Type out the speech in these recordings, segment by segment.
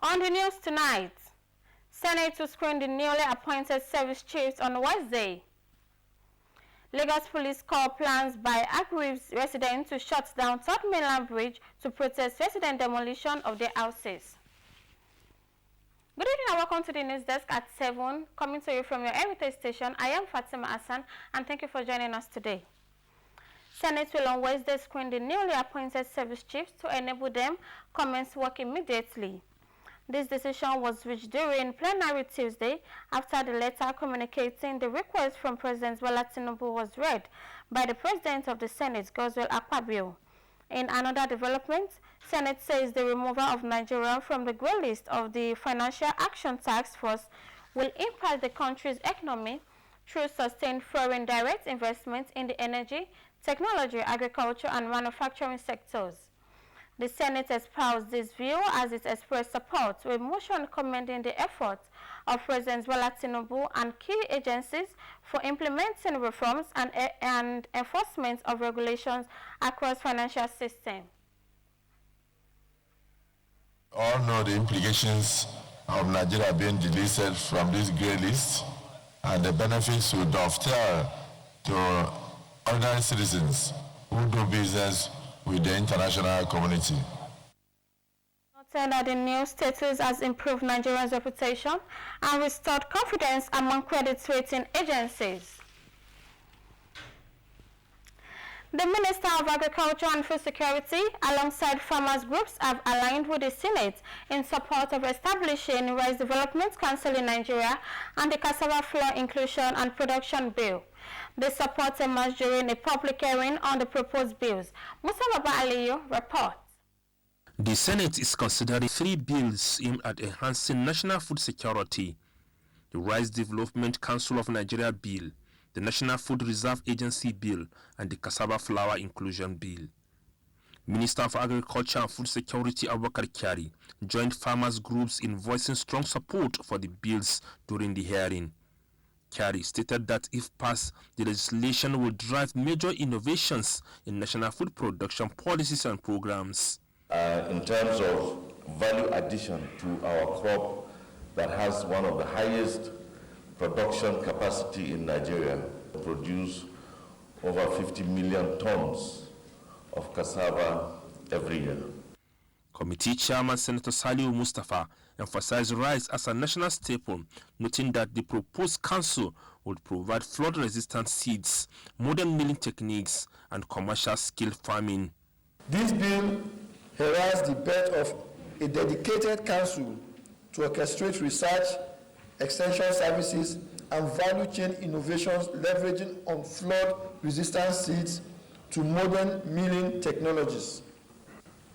On the news tonight, Senate to screen the newly appointed service chiefs on Wednesday. Lagos police call plans by aggrieved residents to shut down Third Mainland Bridge to protest resident demolition of their houses. Good evening and welcome to the news desk at 7, coming to you from your heritage station. I am Fatima Hassan and thank you for joining us today. Senate will on Wednesday screen the newly appointed service chiefs to enable them commence work immediately. This decision was reached during plenary Tuesday after the letter communicating the request from President Bola Tinubu was read by the President of the Senate, Godswill Akpabio. In another development, Senate says the removal of Nigeria from the grey list of the Financial Action Task Force will impact the country's economy through sustained foreign direct investment in the energy, technology, agriculture, and manufacturing sectors. The Senate espoused this view as it expressed support to a motion commending the efforts of President Bola Tinubu and key agencies for implementing reforms and enforcement of regulations across financial system. All know the implications of Nigeria being delisted from this grey list, and the benefits will dovetail to ordinary citizens who do business with the international community. Noted that the new status has improved Nigeria's reputation and restored confidence among credit rating agencies. The Minister of Agriculture and Food Security, alongside farmers groups, have aligned with the Senate in support of establishing Rice Development Council in Nigeria and the Cassava Flour Inclusion and Production Bill. The support emerged during a public hearing on the proposed bills. Musa Baba Aliyu reports. The Senate is considering 3 bills aimed at enhancing national food security: the Rice Development Council of Nigeria Bill, the National Food Reserve Agency Bill, and the Cassava Flour Inclusion Bill. Minister of Agriculture and Food Security Abubakar Kyari joined farmers groups in voicing strong support for the bills during the hearing. Kyari stated that if passed, the legislation will drive major innovations in national food production policies and programs. In terms of value addition to our crop that has one of the highest production capacity in Nigeria, produce over 50 million tons of cassava every year. Committee Chairman Senator Saliu Mustafa emphasized rice as a national staple, noting that the proposed council would provide flood-resistant seeds, modern milling techniques, and commercial-scale farming. This bill heralds the birth of a dedicated council to orchestrate research, extension services, and value chain innovations leveraging on flood-resistant seeds to modern milling technologies.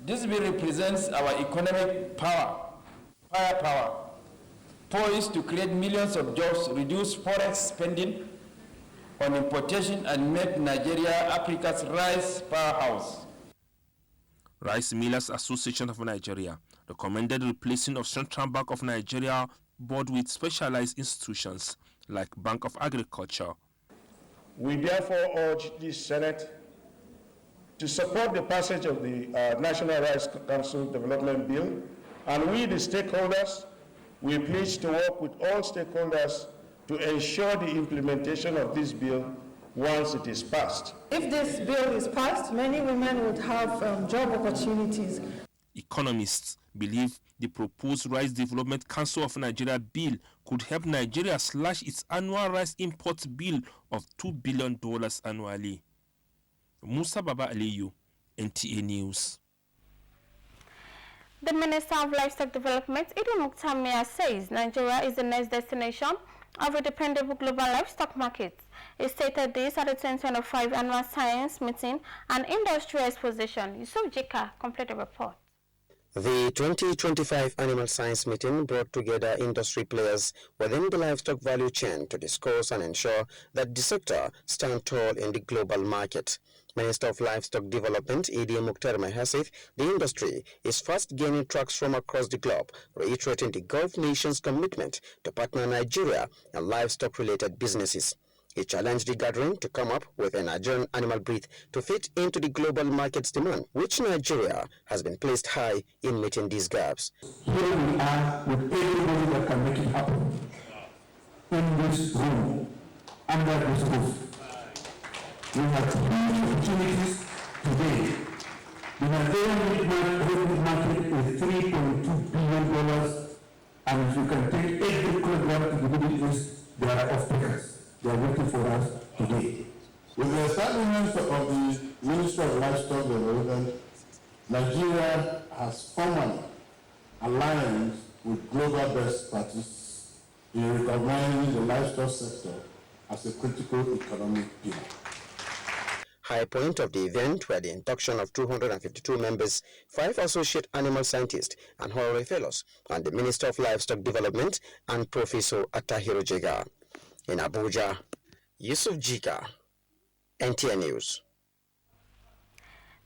This bill represents our economic firepower, poised to create millions of jobs, reduce forex spending on importation, and make Nigeria Africa's rice powerhouse. Rice Millers Association of Nigeria recommended replacing of Central Bank of Nigeria board with specialized institutions like Bank of Agriculture. We therefore urge the Senate to support the passage of the National Rice Council Development Bill, and we, the stakeholders, we pledge to work with all stakeholders to ensure the implementation of this bill once it is passed. If this bill is passed, many women would have job opportunities. Economists believe the proposed Rice Development Council of Nigeria bill could help Nigeria slash its annual rice import bill of $2 billion annually. Musa Baba Aliyu, NTA News. The Minister of Livestock Development, Idi Muktamia, says Nigeria is the next destination of a dependable global livestock market. He stated this at the 2025 Annual Science Meeting and Industry Exposition. Yusuf Jika completed the report. The 2025 Animal Science Meeting brought together industry players within the livestock value chain to discuss and ensure that the sector stands tall in the global market. Minister of Livestock Development, Idi Muktamia, said the industry is fast gaining traction from across the globe, reiterating the Gulf nations' commitment to partner Nigeria and livestock-related businesses. He challenged the gathering to come up with a Nigerian animal breed to fit into the global market's demand, which Nigeria has been placed high in meeting these gaps. Here we are with everybody that can make it happen in this room, under this roof. We have huge opportunities today. The Nigerian meat market is $3.2 billion, and if you can take every kilogram to the Middle East, there are off-takers. They are waiting for us today. With the establishment of the Ministry of Livestock Development, Nigeria has formally aligned with global best practice in recognizing the livestock sector as a critical economic pillar. High point of the event were the induction of 252 members, 5 associate animal scientists and honorary fellows, and the Minister of Livestock Development and Professor Atahiro Jega. In Abuja, Yusuf Jika, NTA News.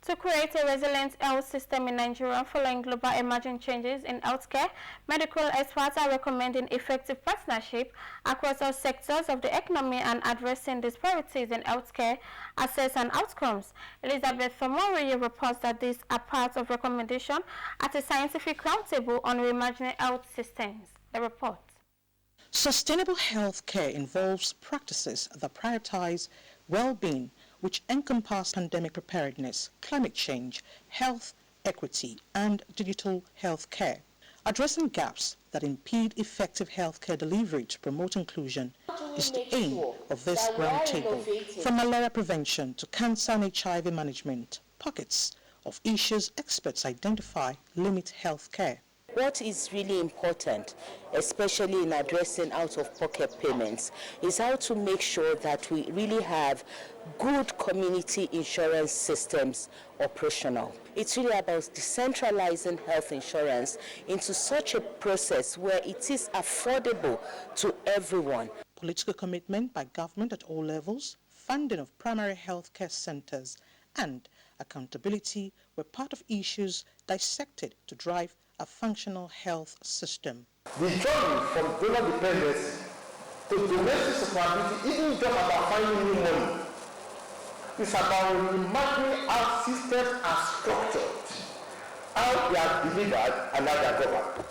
To create a resilient health system in Nigeria following global emerging changes in healthcare, medical experts are recommending effective partnership across all sectors of the economy and addressing disparities in healthcare access and outcomes. Elizabeth Thomori reports that these are part of recommendation at a scientific roundtable on reimagining health systems. The report. Sustainable health care involves practices that prioritize well-being, which encompass pandemic preparedness, climate change, health equity, and digital health care, addressing gaps that impede effective healthcare delivery to promote inclusion is the aim of this roundtable. From malaria prevention to cancer and HIV management, pockets of issues experts identify limit health care. What is really important, especially in addressing out-of-pocket payments, is how to make sure that we really have good community insurance systems operational. It's really about decentralizing health insurance into such a process where it is affordable to everyone. Political commitment by government at all levels, funding of primary health care centers, and accountability were part of issues dissected to drive a functional health system. The journey from donor dependency to domestic sustainability isn't just about finding new money. It's about reimagining how systems are structured, how they are delivered, and how they are governed.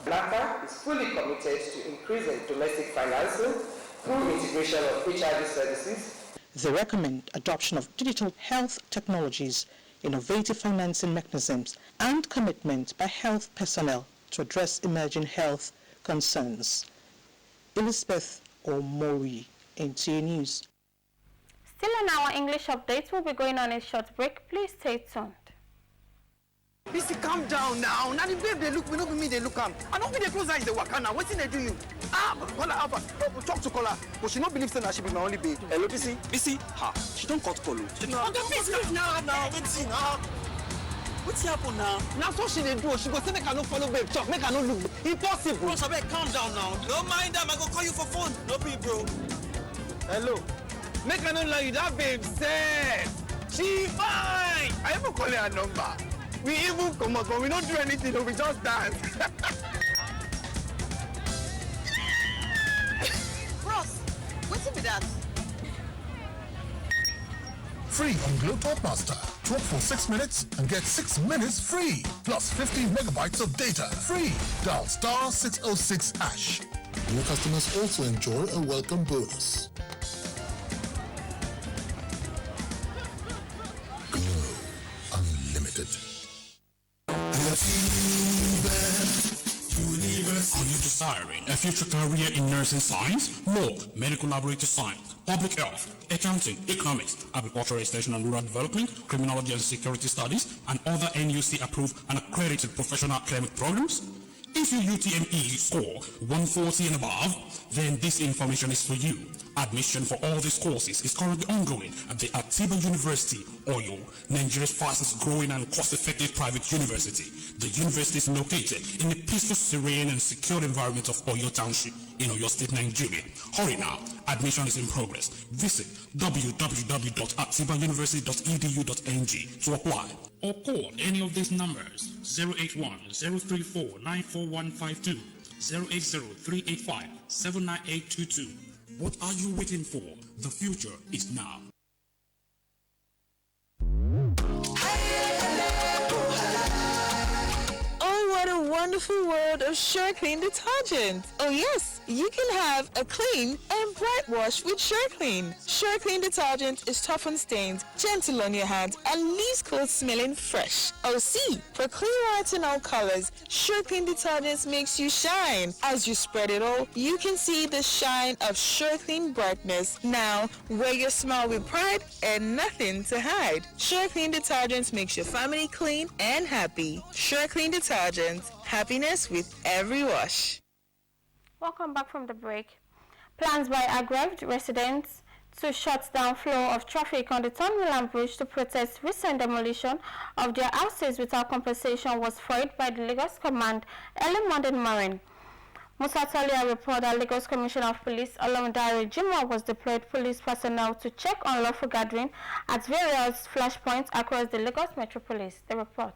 BLACA is fully committed to increasing domestic financing through integration of HIV services. They recommend adoption of digital health technologies, innovative financing mechanisms, and commitment by health personnel to address emerging health concerns. Elizabeth Omori, NTA News. Still on our English updates, we'll be going on a short break. Please stay tuned. Missy, calm down now. Now the babe they look, we don't me they look am. I don't be the closer is the worker now. What did they do you? Call her Alpha. Talk to Kola. But she don't believe that she be my only babe. Hello, Missy. Ha. She don't cut Kolo. No. Okay, please leave now. What's it now? What's happen now? Now what she they do? She go say make I no follow babe talk. Make I no look. Impossible. Bro, Sabek, calm down now. Don't mind them. I go call you for phone. No be bro. Hello. Make I no lie you. That babe said she fine. I even call her number. We even come out, but we don't do anything, we just dance. Bros, what's it with that? Free on Glow Top Master. Talk for 6 minutes and get 6 minutes free. Plus 15 megabytes of data. Free. Dial *606#. New customers also enjoy a welcome bonus. Glow Unlimited. Are you desiring a future career in nursing science, law, medical laboratory science, public health, accounting, economics, agricultural extension and rural development, criminology and security studies, and other NUC-approved and accredited professional academic programs? If your UTME score 140 and above, then this information is for you. Admission for all these courses is currently ongoing at the Atiba University, Oyo, Nigeria's fastest growing and cost-effective private university. The university is located in the peaceful, serene and secure environment of Oyo Township in Oyo State, Nigeria. Hurry now, admission is in progress. Visit www.atibauniversity.edu.ng to apply. Or call any of these numbers: 081-034-94152, 080-385-79822. What are you waiting for? The future is now. Oh, what a wonderful world of Sure Clean detergent. Oh yes, you can have a clean and bright wash with Sure Clean. Sure Clean detergent is tough on stains, gentle on your hands, and leaves clothes smelling fresh. Oh see, for clean white and all colors, Sure Clean detergent makes you shine. As you spread it all, you can see the shine of Sure Clean brightness. Now, wear your smile with pride and nothing to hide. Sure Clean detergent makes your family clean and happy. Sure Clean detergent, happiness with every wash. Welcome back from the break. Plans by aggrieved residents to shut down flow of traffic on the Third Bridge to protest recent demolition of their houses without compensation was foiled by the Lagos Command early Monday morning. Musa Talia reported that Lagos Commissioner of Police Nta Ijebu was deployed police personnel to check on lawful gathering at various flashpoints across the Lagos metropolis. The report.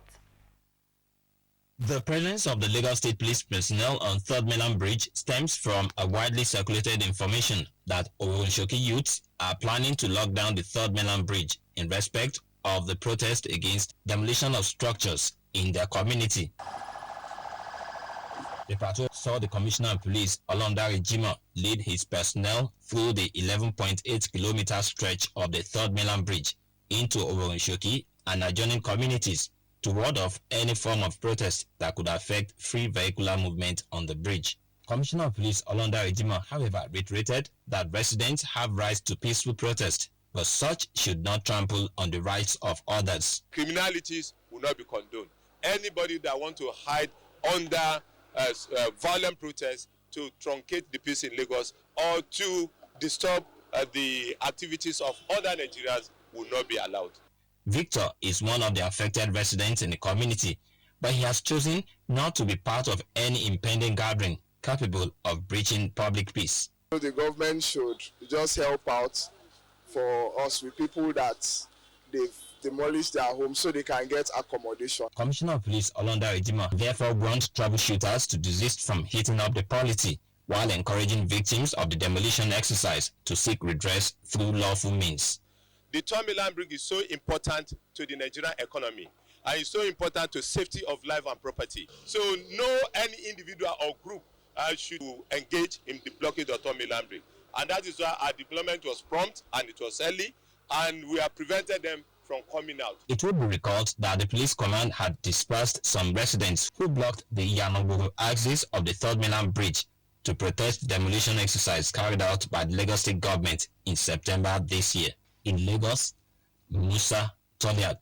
The presence of the Lagos State Police personnel on Third Mainland Bridge stems from a widely circulated information that Oronshoki youths are planning to lock down the Third Mainland Bridge in respect of the protest against demolition of structures in their community. The patrol saw the Commissioner of Police Nta Ijebu lead his personnel through the 11.8-kilometer stretch of the Third Mainland Bridge into Oronshoki and adjoining communities to ward off any form of protest that could affect free vehicular movement on the bridge. Commissioner of Police Nta Ijebu, however, reiterated that residents have rights to peaceful protest, but such should not trample on the rights of others. Criminalities will not be condoned. Anybody that wants to hide under violent protests to truncate the peace in Lagos or to disturb the activities of other Nigerians will not be allowed. Victor is one of the affected residents in the community, but he has chosen not to be part of any impending gathering capable of breaching public peace. The government should just help out for us with people that they've demolished their homes so they can get accommodation. Commissioner of Police Nta Ijebu therefore warned troubleshooters to desist from heating up the polity while encouraging victims of the demolition exercise to seek redress through lawful means. The Third Mainland Bridge is so important to the Nigerian economy and it's so important to safety of life and property. So no any individual or group should engage in the blockade of Third Mainland Bridge. And that is why our deployment was prompt and it was early and we have prevented them from coming out. It would be recalled that the police command had dispersed some residents who blocked the Yanoburu axis of the Third Mainland Bridge to protest the demolition exercise carried out by the Lagos State government in September this year. In Lagos, Musa Toliat,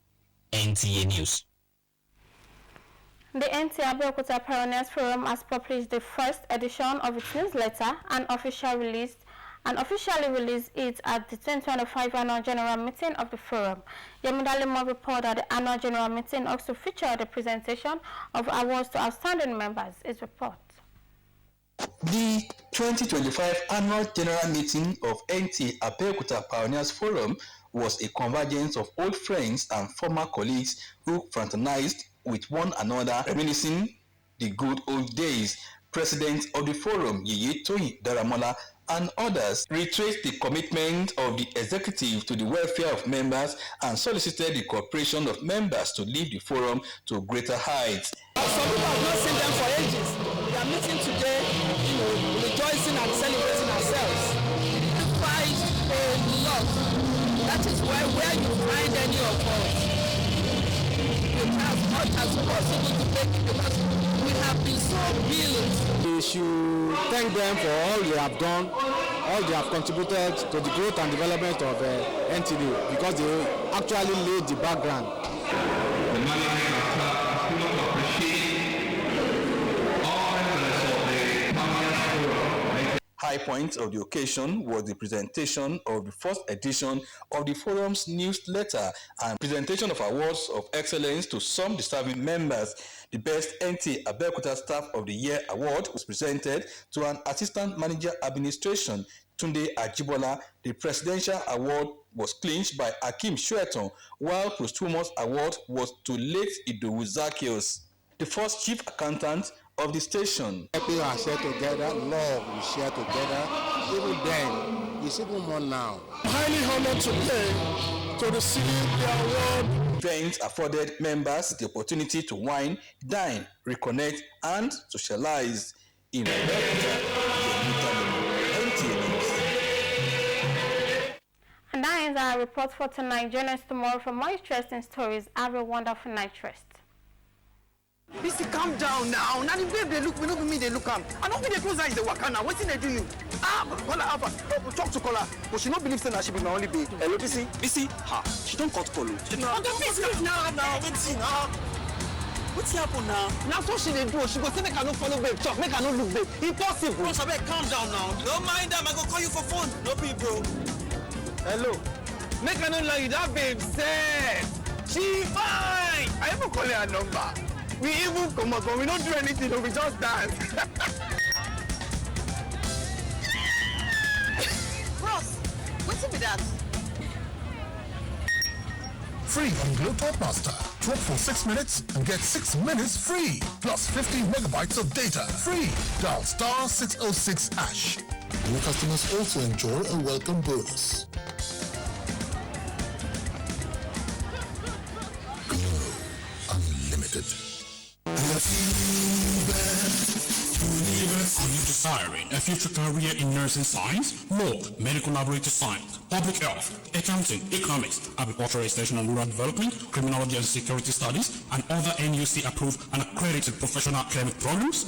NTA News. The Nta Ijebu Pioneers Forum has published the first edition of its newsletter and officially released it at the 2025 Annual General Meeting of the Forum. Yemudalimo reported that the Annual General Meeting also featured the presentation of awards to outstanding members. His report. The 2025 Annual General Meeting of Nta Ijebu Pioneers Forum was a convergence of old friends and former colleagues who fraternized with one another, reminiscing the good old days. President of the forum, Yeye Toyin Daramola, and others retraced the commitment of the executive to the welfare of members and solicited the cooperation of members to lead the forum to greater heights. Some people have not seen them for ages. We are meeting today, rejoicing and celebrating ourselves. We fight a lot. That is why where you find any of us, we try as much as possible to make it because we have been so built. We should thank them for all they have done, all they have contributed to the growth and development of NTD because they actually laid the background. The management of club is full of appreciation all members of the Pioneers Forum. High point of the occasion was the presentation of the first edition of the forum's newsletter and presentation of awards of excellence to some deserving members. The Best Nta Ijebu Staff of the Year award was presented to an Assistant Manager Administration, Nta Ijebu. The Presidential Award was clinched by Hakeem Shueton, while posthumous award was to late Idowu Zaccheaus, the first Chief Accountant of the station. People are shared together, love we share together, even then, it's even more now. I'm highly honored today to receive the award. Events afforded members the opportunity to wine, dine, reconnect, and socialize in And that ends our report for tonight. Join us tomorrow for more interesting stories. Have a wonderful night rest. Bisi, calm down now. Now the babe they look, we no be me they look am. I don't be the close eyes they waka now. Wetin they do you? Kola Alpha, talk to Kola, but she no believe say that she be my only babe. Hello, Bisi. Bisi, she don't cut follow. No, Bisi, now, wetin now? What's happen now? Now so she dey do. She go say make I no follow babe talk, make I no look babe. Impossible. Bro, abeg calm down now. Don't mind them. I go call you for phone. No be bro. Hello. Make I no lie you, that babe said she fine. I even call her number. We even come up, but we don't do anything. We just dance. Bros, what's it with that? Free on Glow Top Master. Talk for 6 minutes and get 6 minutes free. Plus 15 megabytes of data. Free. Dial star 606 hash. New customers also enjoy a welcome bonus. Glow Unlimited. Are you desiring a future career in nursing science, law, medical laboratory science, public health, accounting, economics, agricultural extension and rural development, criminology and security studies, and other NUC-approved and accredited professional academic programs?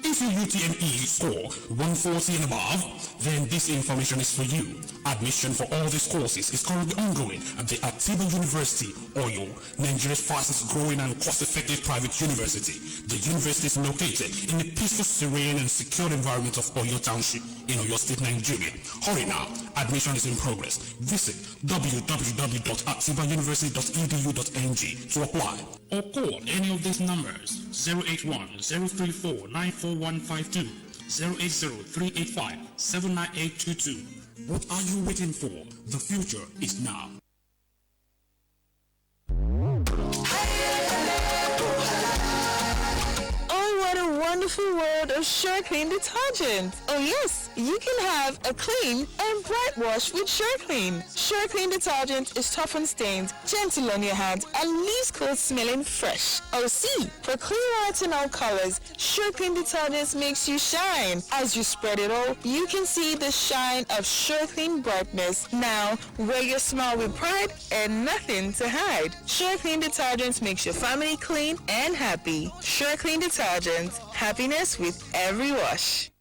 If your UTME score 140 and above, then this information is for you. Admission for all these courses is currently ongoing at the Atiba University, Oyo, Nigeria's fastest growing and cost-effective private university. The university is located in the peaceful, serene and secure environment of Oyo Township in Oyo State, Nigeria. Hurry now, admission is in progress. Visit www.atibauniversity.edu.ng to apply. Or call any of these numbers: 081-034-94152, 080-385-79822. What are you waiting for? The future is now. Oh, what a wonderful world of Sure Clean detergent. Oh yes, you can have a clean and bright wash with Sure Clean. Sure Clean detergent is tough on stains, gentle on your hands, and leaves clothes smelling fresh. Oh see, for clean whites and all colors, Sure Clean detergent makes you shine. As you spread it all, you can see the shine of Sure Clean brightness. Now, wear your smile with pride and nothing to hide. Sure Clean detergent makes your family clean and happy. Sure Clean detergent, happiness with every wash.